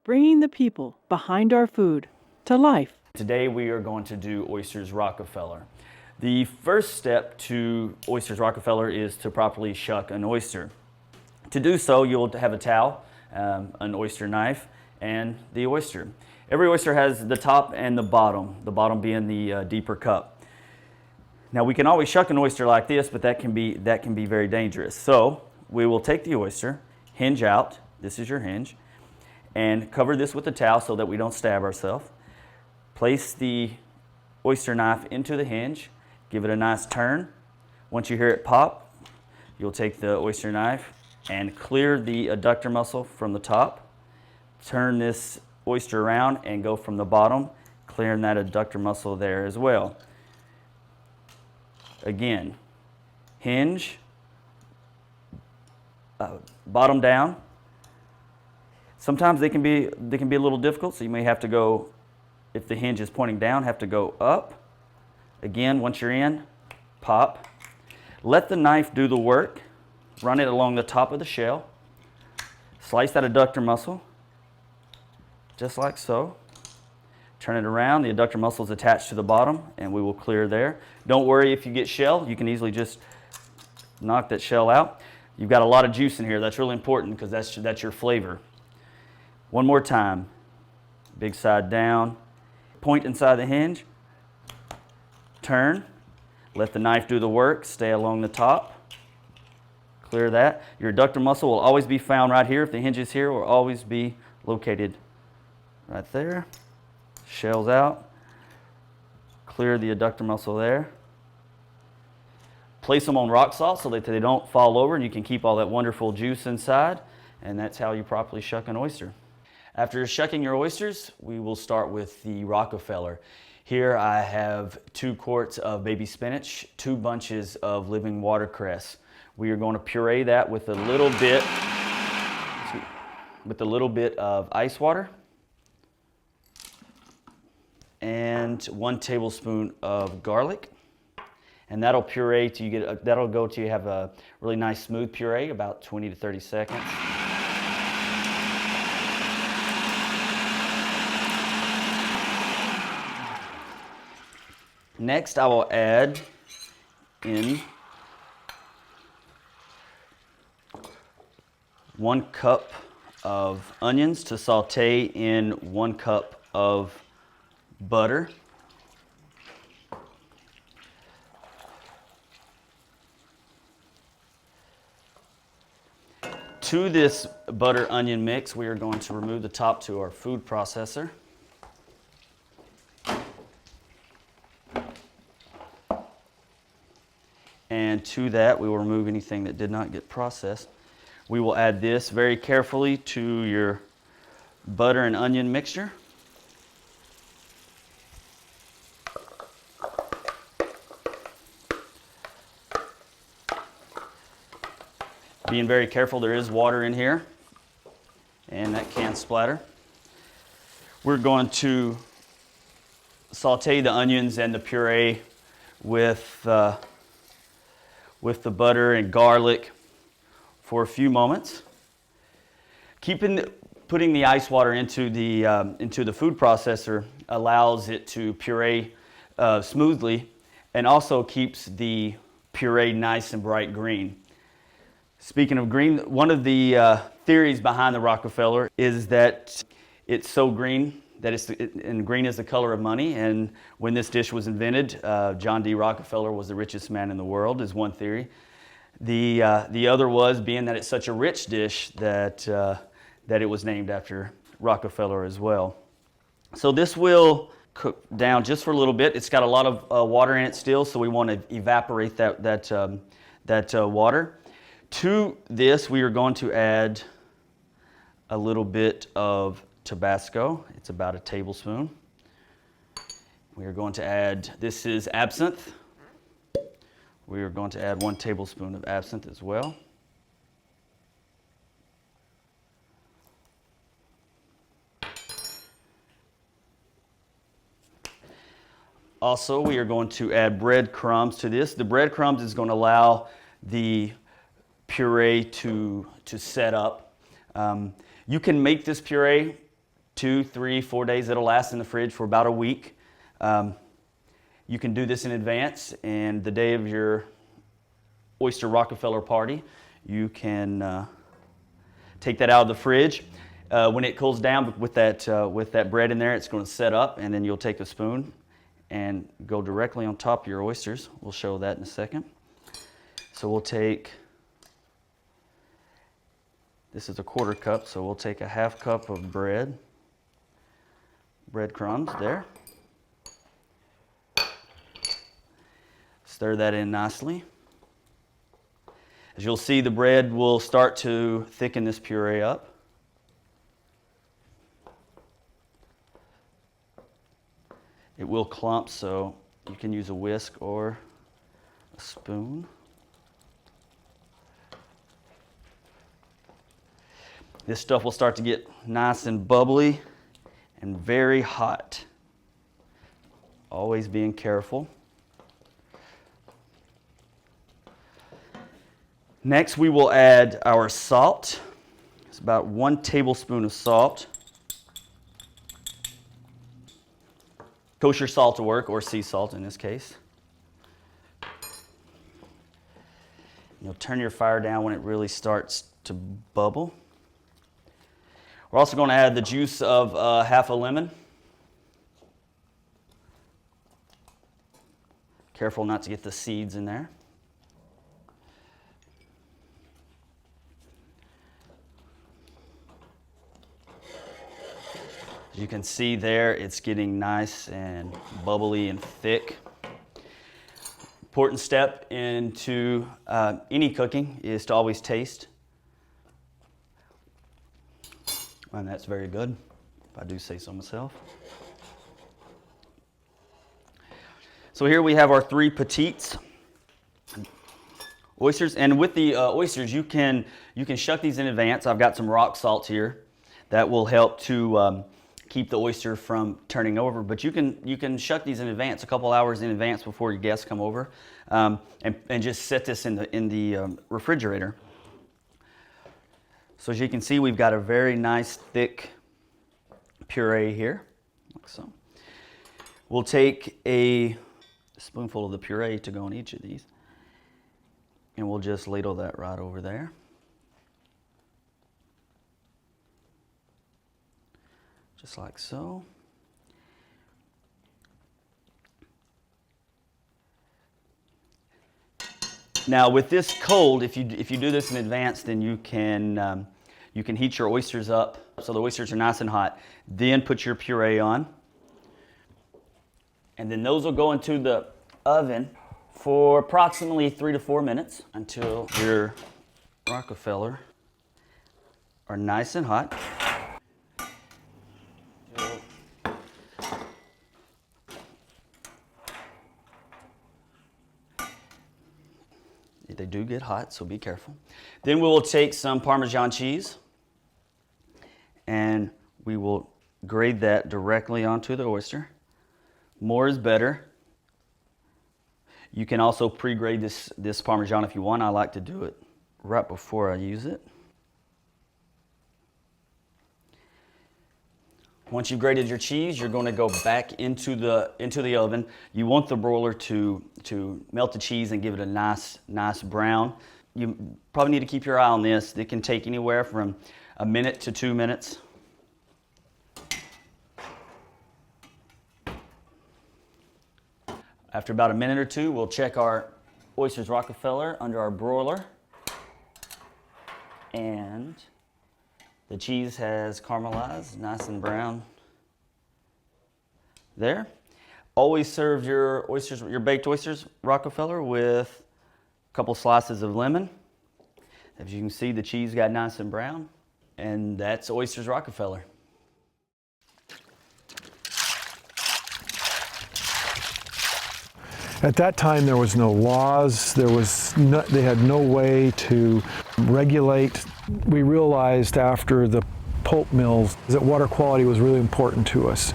bringing the people behind our food to life. Today we are going to do Oysters Rockefeller. The first step to Oysters Rockefeller is to properly shuck an oyster. To do so, you'll have a towel, an oyster knife, and the oyster. Every oyster has the top and the bottom being the deeper cup. Now we can always shuck an oyster like this, but that can be very dangerous. So we will take the oyster, hinge out, this is your hinge, and cover this with a towel so that we don't stab ourselves. Place the oyster knife into the hinge, give it a nice turn. Once you hear it pop, you'll take the oyster knife and clear the adductor muscle from the top. Turn this oyster around and go from the bottom, clearing that adductor muscle there as well. Again, hinge, bottom down. Sometimes they can be a little difficult, so you may have to go, if the hinge is pointing down, have to go up. Again, once you're in, pop. Let the knife do the work. Run it along the top of the shell. Slice that adductor muscle, just like so. Turn it around, the adductor muscle is attached to the bottom, and we will clear there. Don't worry if you get shell, you can easily just knock that shell out. You've got a lot of juice in here, that's really important because that's your flavor. One more time, big side down, point inside the hinge, turn, let the knife do the work, stay along the top, clear that. Your adductor muscle will always be found right here. If the hinge is here, it will always be located right there. Shells out, clear the adductor muscle there. Place them on rock salt so that they don't fall over and you can keep all that wonderful juice inside, and that's how you properly shuck an oyster. After shucking your oysters, we will start with the Rockefeller. Here I have 2 quarts of baby spinach, 2 bunches of living watercress. We are going to puree that with a little bit of ice water and 1 tablespoon of garlic, and that'll puree till that'll go till you have a really nice smooth puree, about 20 to 30 seconds. Next, I will add in 1 cup of onions to saute in 1 cup of butter. To this butter onion mix, we are going to remove the top to our food processor. And to that, we will remove anything that did not get processed. We will add this very carefully to your butter and onion mixture. Being very careful, there is water in here, and that can splatter. We're going to saute the onions and the puree with the butter and garlic for a few moments. Putting the ice water into the food processor allows it to puree smoothly, and also keeps the puree nice and bright green. Speaking of green, one of the theories behind the Rockefeller is that it's so green and green is the color of money. And when this dish was invented, John D. Rockefeller was the richest man in the world, is one theory. The other was being that it's such a rich dish that it was named after Rockefeller as well. So this will cook down just for a little bit. It's got a lot of water in it still, so we want to evaporate that water. To this, we are going to add a little bit of Tabasco. It's about a tablespoon. We are going to add, this is absinthe. We are going to add 1 tablespoon of absinthe as well. Also, we are going to add breadcrumbs to this. The breadcrumbs is going to allow the puree to set up. You can make this puree 2, 3, 4 days. It'll last in the fridge for about a week. You can do this in advance, and the day of your Oyster Rockefeller party, you can take that out of the fridge. When it cools down with that bread in there, it's going to set up, and then you'll take a spoon and go directly on top of your oysters. We'll show that in a second. So we'll take, this is a 1/4 cup, so we'll take a 1/2 cup of breadcrumbs there. Stir that in nicely. As you'll see, the bread will start to thicken this puree up. It will clump, so you can use a whisk or a spoon. This stuff will start to get nice and bubbly and very hot. Always being careful. Next, we will add our salt. It's about 1 tablespoon of salt. Kosher salt will work, or sea salt in this case. You'll turn your fire down when it really starts to bubble. We're also going to add the juice of 1/2 a lemon. Careful not to get the seeds in there. As you can see there, it's getting nice and bubbly and thick. Important step into any cooking is to always taste. And that's very good, if I do say so myself. So here we have our 3 petites oysters, and with the oysters, you can shuck these in advance. I've got some rock salt here that will help to keep the oyster from turning over. But you can shuck these in advance, a couple hours in advance before your guests come over, and just set this in the refrigerator. So as you can see, we've got a very nice thick puree here, like so. We'll take a spoonful of the puree to go in each of these, and we'll just ladle that right over there. Just like so. Now with this cold, if you do this in advance, then you can heat your oysters up so the oysters are nice and hot. Then put your puree on, and then those will go into the oven for approximately 3 to 4 minutes until your Rockefeller are nice and hot. They do get hot, so be careful. Then we will take some Parmesan cheese and we will grate that directly onto the oyster. More is better. You can also pre-grate this Parmesan if you want. I like to do it right before I use it. Once you've grated your cheese, you're going to go back into the oven. You want the broiler to melt the cheese and give it a nice brown. You probably need to keep your eye on this. It can take anywhere from 1 minute to 2 minutes. After about 1 minute or 2, we'll check our Oysters Rockefeller under our broiler. And the cheese has caramelized, nice and brown there. Always serve your baked oysters Rockefeller with a couple slices of lemon. As you can see, the cheese got nice and brown, and that's Oysters Rockefeller. At that time, there was no laws. They had no way to regulate. We realized after the pulp mills that water quality was really important to us.